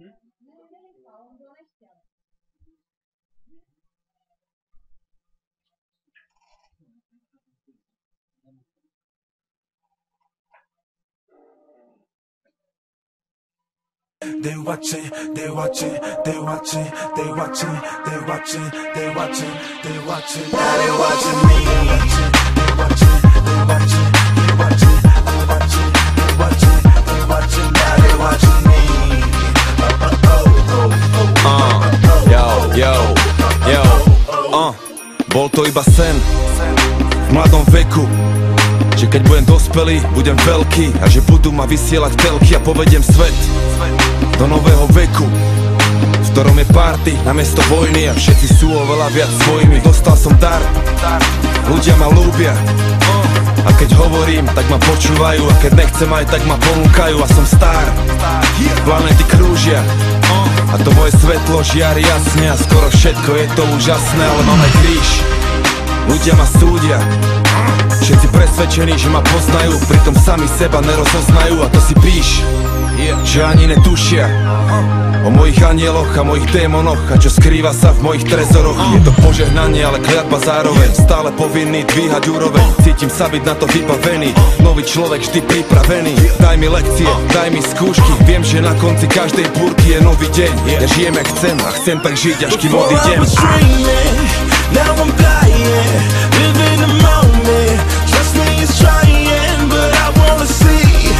They watching, they watching, they watching, they watching, they watching, they watching, they watching. Now they watching me. They watching, they watching, they watching, they watching, they watching, they watching. Now they watching me. Bol to iba sen v mladom veku, že keď budem dospelý, budem veľký a že budú ma vysielať telky a povediem svet do nového veku, v ktorom je party namiesto vojny a všetci sú oveľa viac svojimi. Dostal som dar, ľudia ma ľúbia a keď hovorím, tak ma počúvajú a keď nechcem aj, tak ma ponúkajú a som star. Planety krúžia a to moje svetlo žiari jasne a skoro všetko je to úžasné, ale mám aj kríž. Ľudia ma súdia, všetci presvedčení, že ma poznajú, pritom sami seba nerozoznajú a to si píš, že ani netušia o mojich anieloch a mojich démonoch a čo skrýva sa v mojich trezoroch. Je to požehnanie, ale kliatba zároveň, stále povinný dvíhať úroveň. Cítim sa byť na to vybavený, nový človek vždy pripravený. Daj mi lekcie, daj mi skúšky, viem, že na konci každej búrky je nový deň. Ja žijem jak chcem a chcem tak žiť, až kým odídem. Now I'm flying, living the moment. Trust me, it's trying, but I wanna see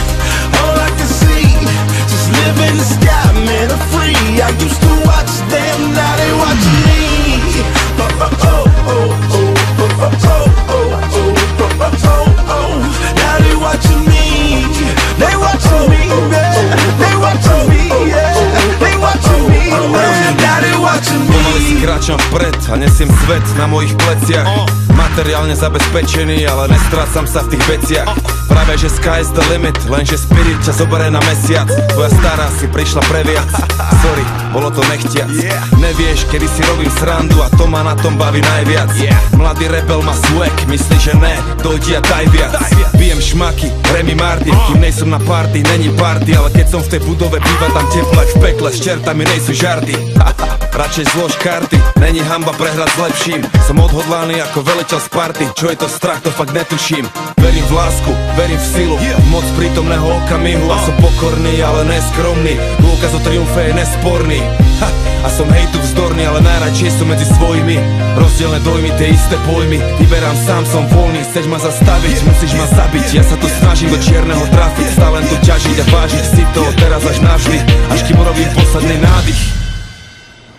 all I can see. Just live in the sky, man, I'm free. I used to watch them, now they watching me. Oh, oh, oh, oh, oh, oh, oh, oh, oh, oh. Now they watching me. They watching me, man. They watching me, yeah. They watching me, man. Now they watching me. Kráčam vpred a nesiem svet na mojich pleciach. Materiálne zabezpečený, ale nestrácam sa v tých veciach. Práve že sky is the limit, lenže spirit ťa zoberie na mesiac. Tvoja stará si prišla previac. Sorry, bolo to nechtiac. Nevieš, kedy si robím srandu a to ma na tom baví najviac. Mladý rebel má swag, myslí, že ne, dojdi a daj viac. Pijem šmaky, Remy Martin, kým nejsem na party, není party, ale keď som v tej budove, býva tam teplo jak v pekle, s čertami nejsú žarty. Radšej zlož karty, není hanba prehrať s lepším. Som odhodlaný ako veliteľ Sparty, čo je to strach, to fakt netuším. Verím v lásku, verím v silu, moc prítomného okamihu. A som pokorný, ale neskromný, dôkaz o triumfe je nesporný. A som hejtu vzdorný, ale najradšej som medzi svojimi. Rozdielne dojmy, tie isté pojmy, vyberám sám, som voľný. Chceš ma zastaviť, musíš ma zabiť. Ja sa tu snažím do čierneho trafiť, z talentu ťažiť a vážiť si to teraz až navždy, až kým urobím posledný nádych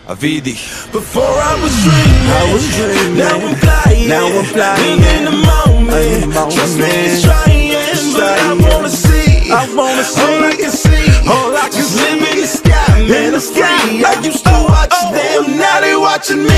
a výdych. Before I was dreaming, now I'm flying, live in the moment. Trust me, it's trying, but I wanna see all I can see, all I can live in the sky, man, I'm free. I used to watch them, now they watching me.